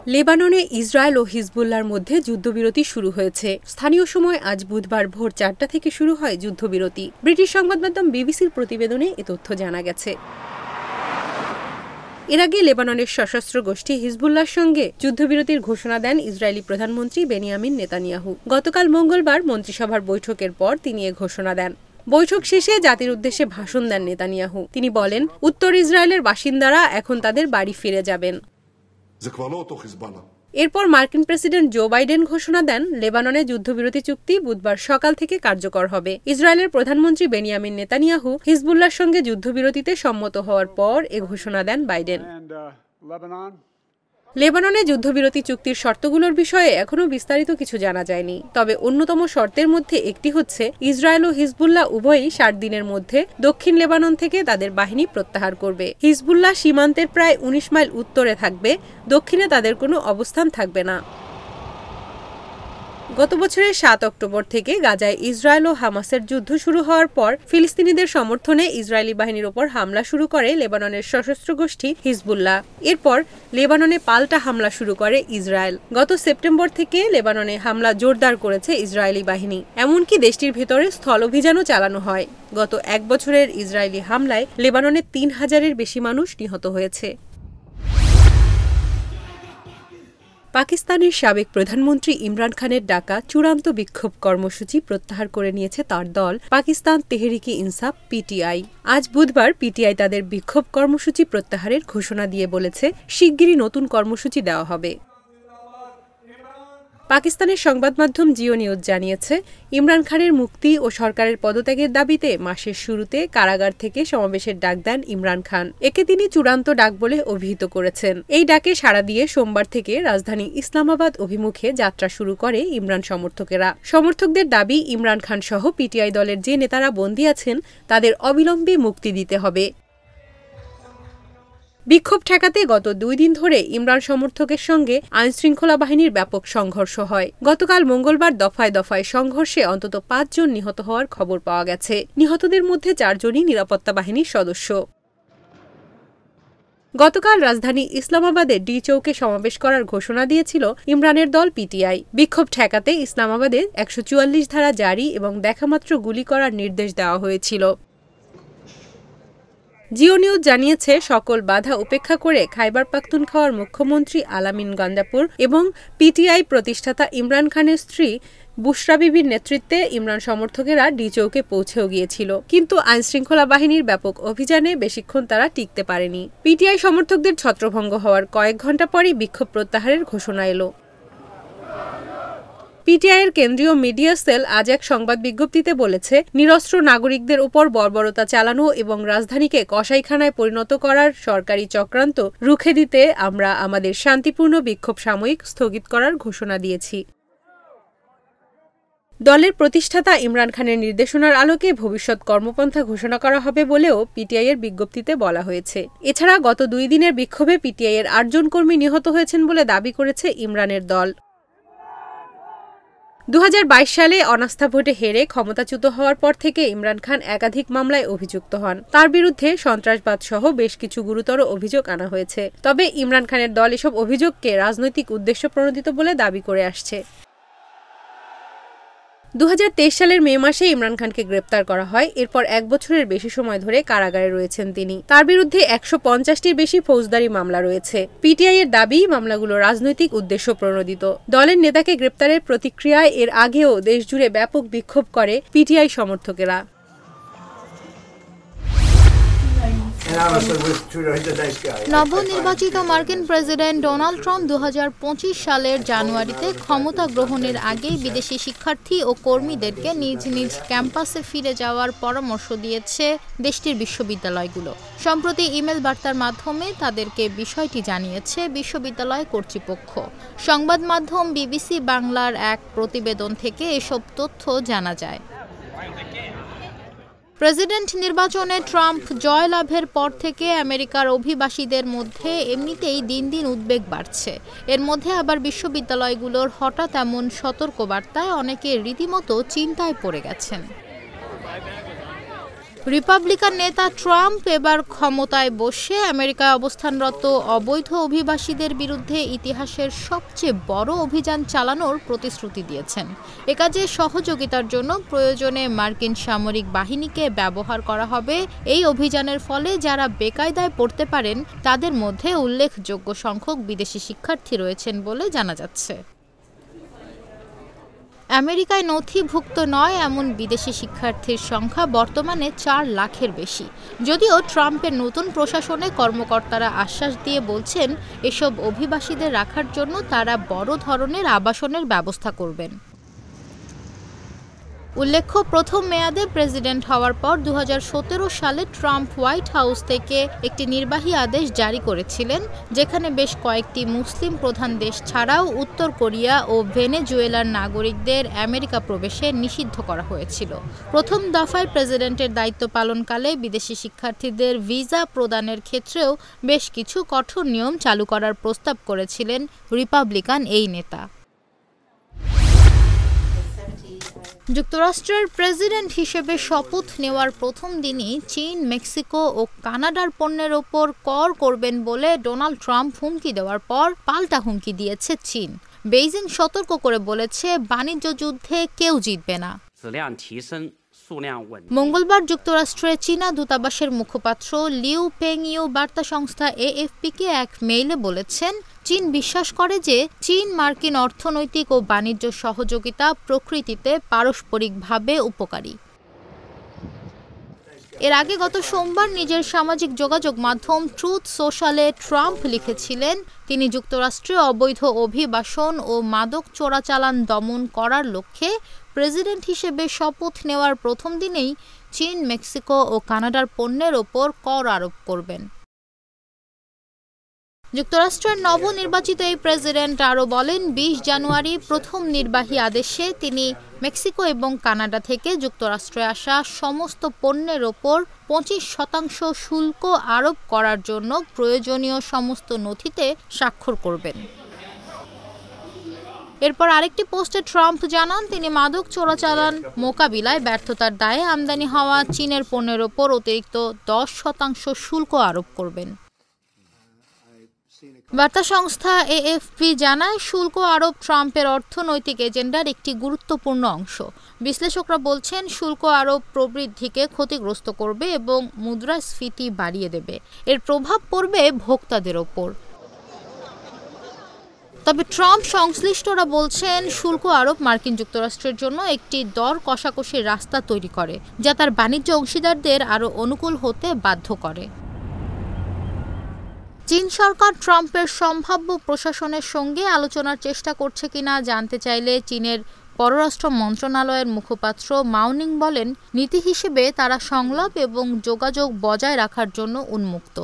লেবাননে ইসরায়েল ও হিজবুল্লাহর মধ্যে যুদ্ধবিরতি শুরু হয়েছে। স্থানীয় সময় আজ বুধবার ভোর ৪টা থেকে শুরু হয় যুদ্ধবিরতি। ব্রিটিশ সংবাদমাধ্যম বিবিসির প্রতিবেদনে এ তথ্য জানা গেছে। এর আগে লেবাননের সশস্ত্র গোষ্ঠী হিজবুল্লাহর সঙ্গে যুদ্ধবিরতির ঘোষণা দেন ইসরায়েলি প্রধানমন্ত্রী বেনিয়ামিন নেতানিয়াহু। গতকাল মঙ্গলবার মন্ত্রিসভার বৈঠকের পর তিনি এ ঘোষণা দেন। বৈঠক শেষে জাতির উদ্দেশ্যে ভাষণ দেন নেতানিয়াহু। তিনি বলেন, উত্তর ইসরায়েলের বাসিন্দারা এখন তাদের বাড়ি ফিরে যাবেন। এরপর মার্কিন প্রেসিডেন্ট জো বাইডেন ঘোষণা দেন, লেবাননে যুদ্ধবিরতি চুক্তি বুধবার সকাল থেকে কার্যকর হবে। ইসরায়েলের প্রধানমন্ত্রী বেনিয়ামিন নেতানিয়াহু হিজবুল্লাহর সঙ্গে যুদ্ধবিরতিতে সম্মত হওয়ার পর এ ঘোষণা দেন বাইডেন। লেবাননে যুদ্ধবিরতি চুক্তির শর্তগুলোর বিষয়ে এখনও বিস্তারিত কিছু জানা যায়নি। তবে অন্যতম শর্তের মধ্যে একটি হচ্ছে, ইসরায়েল ও হিজবুল্লাহ উভয়ই ৬০ দিনের মধ্যে দক্ষিণ লেবানন থেকে তাদের বাহিনী প্রত্যাহার করবে। হিজবুল্লাহ সীমান্তের প্রায় ১৯ মাইল উত্তরে থাকবে, দক্ষিণে তাদের কোনো অবস্থান থাকবে না। গত বছরের ৭ অক্টোবর থেকে গাজায় ইসরায়েল ও হামাসের যুদ্ধ শুরু হওয়ার পর ফিলিস্তিনিদের সমর্থনে ইসরায়েলি বাহিনীর ওপর হামলা শুরু করে লেবাননের সশস্ত্র গোষ্ঠী হিজবুল্লাহ। এরপর লেবাননে পাল্টা হামলা শুরু করে ইসরায়েল। গত সেপ্টেম্বর থেকে লেবাননে হামলা জোরদার করেছে ইসরায়েলি বাহিনী। এমনকি দেশটির ভেতরে স্থল অভিযানও চালানো হয়। গত এক বছরের ইসরায়েলি হামলায় লেবাননে ৩,০০০-এর বেশি মানুষ নিহত হয়েছে। পাকিস্তানের সাবেক প্রধানমন্ত্রী ইমরান খানের ডাকা চূড়ান্ত বিক্ষোভ কর্মসূচি প্রত্যাহার করে নিয়েছে তার দল পাকিস্তান তেহরিকে ইনসাফ পিটিআই। আজ বুধবার পিটিআই তাদের বিক্ষোভ কর্মসূচি প্রত্যাহারের ঘোষণা দিয়ে বলেছে, শিগগিরই নতুন কর্মসূচি দেওয়া হবে। পাকিস্তানের সংবাদ মাধ্যম জিও নিউজ জানিয়েছে, ইমরান খানের মুক্তি ও সরকারের পদত্যাগের দাবিতে মাসের শুরুতে কারাগার থেকে সমাবেশের ডাক দেন ইমরান খান। একে তিনি চূড়ান্ত ডাক বলে অভিহিত করেছেন। এই ডাকে সাড়া দিয়ে সোমবার থেকে রাজধানী ইসলামাবাদ অভিমুখে যাত্রা শুরু করে ইমরান সমর্থকেরা। সমর্থকদের দাবি, ইমরান খান সহ পিটিআই দলের যে নেতারা বন্দী আছেন তাদের অবিলম্বে মুক্তি দিতে হবে। বিক্ষোভ ঠেকাতে গত ২ দিন ধরে ইমরান সমর্থকের সঙ্গে আইনশৃঙ্খলা বাহিনীর ব্যাপক সংঘর্ষ হয়। গতকাল মঙ্গলবার দফায় দফায় সংঘর্ষে অন্তত ৫ জন নিহত হওয়ার খবর পাওয়া গেছে। নিহতদের মধ্যে ৪ জনই নিরাপত্তা বাহিনীর সদস্য। গতকাল রাজধানী ইসলামাবাদে ডি চৌকে সমাবেশ করার ঘোষণা দিয়েছিল ইমরানের দল পিটিআই। বিক্ষোভ ঠেকাতে ইসলামাবাদে ১৪৪ ধারা জারি এবং দেখামাত্র গুলি করার নির্দেশ দেওয়া হয়েছিল। জিও নিউজ জানিয়েছে, সকল বাধা উপেক্ষা করে খাইবার পাখতুনখাওয়ার মুখ্যমন্ত্রী আলামিন গাঞ্জাপুর এবং পিটিআই প্রতিষ্ঠাতা ইমরান খানের স্ত্রী বুশরা বিবির নেতৃত্বে ইমরান সমর্থকেরা ডি চৌকে পৌঁছেও গিয়েছিল। কিন্তু আইনশৃঙ্খলা বাহিনীর ব্যাপক অভিযানে বেশিক্ষণ তারা টিকতে পারেনি। পিটিআই সমর্থকদের ছত্রভঙ্গ হওয়ার কয়েক ঘণ্টা পরই বিক্ষোভ প্রত্যাহারের ঘোষণা এলো। পিটিআইয়ের কেন্দ্রীয় মিডিয়া সেল আজ এক সংবাদ বিজ্ঞপ্তিতে বলেছে, নিরস্ত্র নাগরিকদের উপর বর্বরতা চালানো এবং রাজধানীকে কসাইখানায় পরিণত করার সরকারি চক্রান্ত রুখে দিতে আমরা আমাদের শান্তিপূর্ণ বিক্ষোভ সাময়িক স্থগিত করার ঘোষণা দিয়েছি। দলের প্রতিষ্ঠাতা ইমরান খানের নির্দেশনার আলোকে ভবিষ্যৎ কর্মপন্থা ঘোষণা করা হবে বলেও পিটিআইয়ের বিজ্ঞপ্তিতে বলা হয়েছে। এছাড়া গত ২ দিনের বিক্ষোভে পিটিআইয়ের ৮ জন কর্মী নিহত হয়েছেন বলে দাবি করেছে ইমরানের দল। ২০২২ সালে অনাস্থা ভোটে হেরে ক্ষমতাচ্যুত হওয়ার পর থেকে ইমরান খান একাধিক মামলায় অভিযুক্ত হন। তার বিরুদ্ধে সন্ত্রাসবাদ সহ বেশ কিছু গুরুতর অভিযোগ আনা হয়েছে। তবে ইমরান খানের দল এসব অভিযোগকে রাজনৈতিক উদ্দেশ্য প্রণোদিত বলে দাবি করে আসছে। ২০২৩ সালের মে মাসে ইমরান খানকে গ্রেপ্তার করা হয়। এরপর ১ বছরের বেশি সময় ধরে কারাগারে রয়েছেন তিনি। তার বিরুদ্ধে ১৫০টির বেশি ফৌজদারি মামলা রয়েছে। পিটিআইয়ের দাবি, মামলাগুলো রাজনৈতিক উদ্দেশ্য প্রণোদিত। দলের নেতাকে গ্রেপ্তারের প্রতিক্রিয়ায় এর আগেও দেশজুড়ে ব্যাপক বিক্ষোভ করে পিটিআই সমর্থকেরা। নবনির্বাচিত মার্কিন প্রেসিডেন্ট ডোনাল্ড ট্রাম্প ২০২৫ সালের জানুয়ারিতে ক্ষমতা গ্রহণের আগেই বিদেশি শিক্ষার্থী ও কর্মীদেরকে নিজ নিজ ক্যাম্পাসে ফিরে যাওয়ার পরামর্শ দিয়েছে দেশটির বিশ্ববিদ্যালয়গুলো। সম্প্রতি ইমেল বার্তার মাধ্যমে তাদেরকে বিষয়টি জানিয়েছে বিশ্ববিদ্যালয় কর্তৃপক্ষ। সংবাদ মাধ্যম বিবিসি বাংলার এক প্রতিবেদন থেকে এসব তথ্য জানা যায়। প্রেসিডেন্ট নির্বাচনে ট্রাম্প জয়লাভের পর থেকে আমেরিকার অভিবাসীদের মধ্যে এমনিতেই দিন দিন উদ্বেগ বাড়ছে। এর মধ্যে আবার বিশ্ববিদ্যালয়গুলোর হঠাৎ এমন সতর্কবার্তায় অনেকে রীতিমতো চিন্তায় পড়ে গেছেন। রিপাবলিকান নেতা ট্রাম্প এবার ক্ষমতায় বসে আমেরিকায় অবস্থানরত অবৈধ অভিবাসীদের বিরুদ্ধে ইতিহাসের সবচেয়ে বড় অভিযান চালানোর প্রতিশ্রুতি দিয়েছেন। এ কাজে সহযোগিতার জন্য প্রয়োজনে মার্কিন সামরিক বাহিনীকে ব্যবহার করা হবে। এই অভিযানের ফলে যারা বেকায়দায় পড়তে পারেন তাদের মধ্যে উল্লেখযোগ্য সংখ্যক বিদেশি শিক্ষার্থী রয়েছেন বলে জানা যাচ্ছে। আমেরিকায় নথিভুক্ত নয় এমন বিদেশি শিক্ষার্থীর সংখ্যা বর্তমানে 4 লাখের বেশি। যদিও ট্রাম্পের নতুন প্রশাসনে কর্মকর্তারা আশ্বাস দিয়ে বলছেন এসব অভিবাসীদের রাখার জন্য তারা বড় ধরনের আবাসনের ব্যবস্থা করবেন। উল্লেখ্য, প্রথম মেয়াদে প্রেসিডেন্ট হওয়ার পর 2017 সালে ট্রাম্প হোয়াইট হাউস থেকে একটি নির্বাহী আদেশ জারি করেছিলেন, যেখানে বেশ কয়েকটি মুসলিম প্রধান দেশ ছাড়াও উত্তর কোরিয়া ও ভেনেজুয়েলার নাগরিকদের আমেরিকা প্রবেশে নিষিদ্ধ করা হয়েছিল। প্রথম দফায় প্রেসিডেন্টের দায়িত্ব পালনকালে বিদেশি শিক্ষার্থীদের ভিসা প্রদানের ক্ষেত্রেও বেশ কিছু কঠোর নিয়ম চালু করার প্রস্তাব করেছিলেন রিপাবলিকান এই নেতা। যুক্তরাষ্ট্রের প্রেসিডেন্ট হিসেবে শপথ নেওয়ার প্রথম দিনই চীন, মেক্সিকো ও কানাডার পণ্যের ওপর কর করবেন বলে ডোনাল্ড ট্রাম্প হুমকি দেওয়ার পর পাল্টা হুমকি দিয়েছে চীন। বেইজিং সতর্ক করে বলেছে বাণিজ্য যুদ্ধে কেউ জিতবে না। মঙ্গলবার যুক্তরাষ্ট্রের চীনা দূতাবাসের মুখপাত্র লিউ পেংইউ বার্তা সংস্থা এএফপিকে এক মেইলে বলেছেন, চীন বিশ্বাস করে যে চীন মার্কিন অর্থনৈতিক ও বাণিজ্য সহযোগিতা প্রকৃতিতে পারস্পরিকভাবে উপকারী। এর আগে গত সোমবার নিজের সামাজিক যোগাযোগ মাধ্যম ট্রুথ সোশ্যালে ট্রাম্প লিখেছিলেন তিনি যুক্তরাষ্ট্রে অবৈধ অভিবাসন ও মাদক চোরাচালান দমন করার লক্ষ্যে প্রেসিডেন্ট হিসেবে শপথ নেওয়ার প্রথম দিনেই চীন, মেক্সিকো ও কানাডার পণ্যের ওপর কর আরোপ করবেন। যুক্তরাষ্ট্রের নবনির্বাচিত এই প্রেসিডেন্ট আরও বলেন, 20 জানুয়ারি প্রথম নির্বাহী আদেশে তিনি মেক্সিকো এবং কানাডা থেকে যুক্তরাষ্ট্রে আসা সমস্ত পণ্যের ওপর 25% শুল্ক আরোপ করার জন্য প্রয়োজনীয় সমস্ত নথিতে স্বাক্ষর করবেন। এরপর আরেকটি পোস্টে ট্রাম্প জানান তিনি মাদক চোরাচালান মোকাবিলায় ব্যর্থতার দায়ে আমদানি হওয়া চীনের পণ্যের ওপর অতিরিক্ত 10% শুল্ক আরোপ করবেন। বার্তা সংস্থা এএফপি জানায়, শুল্ক আরোপ ট্রাম্পের অর্থনৈতিক এজেন্ডার একটি গুরুত্বপূর্ণ অংশ। বিশ্লেষকরা বলছেন শুল্ক আরোপ প্রবৃদ্ধিকে ক্ষতিগ্রস্ত করবে এবং মুদ্রাস্ফীতি বাড়িয়ে দেবে। এর প্রভাব পড়বে ভোক্তাদের ওপর। তবে ট্রাম্প সংশ্লিষ্টরা বলছেন শুল্ক আরোপ মার্কিন যুক্তরাষ্ট্রের জন্য একটি দর কষাকষির রাস্তা তৈরি করে, যা তার বাণিজ্য অংশীদারদের আরও অনুকূল হতে বাধ্য করে। চীন সরকার ট্রাম্পের সম্ভাব্য প্রশাসনের সঙ্গে আলোচনার চেষ্টা করছে কিনা জানতে চাইলে চীনের পররাষ্ট্র মন্ত্রণালয়ের মুখপাত্র মাওনিং বলেন, নীতি হিসেবে তারা সংলাপ এবং যোগাযোগ বজায় রাখার জন্য উন্মুক্ত।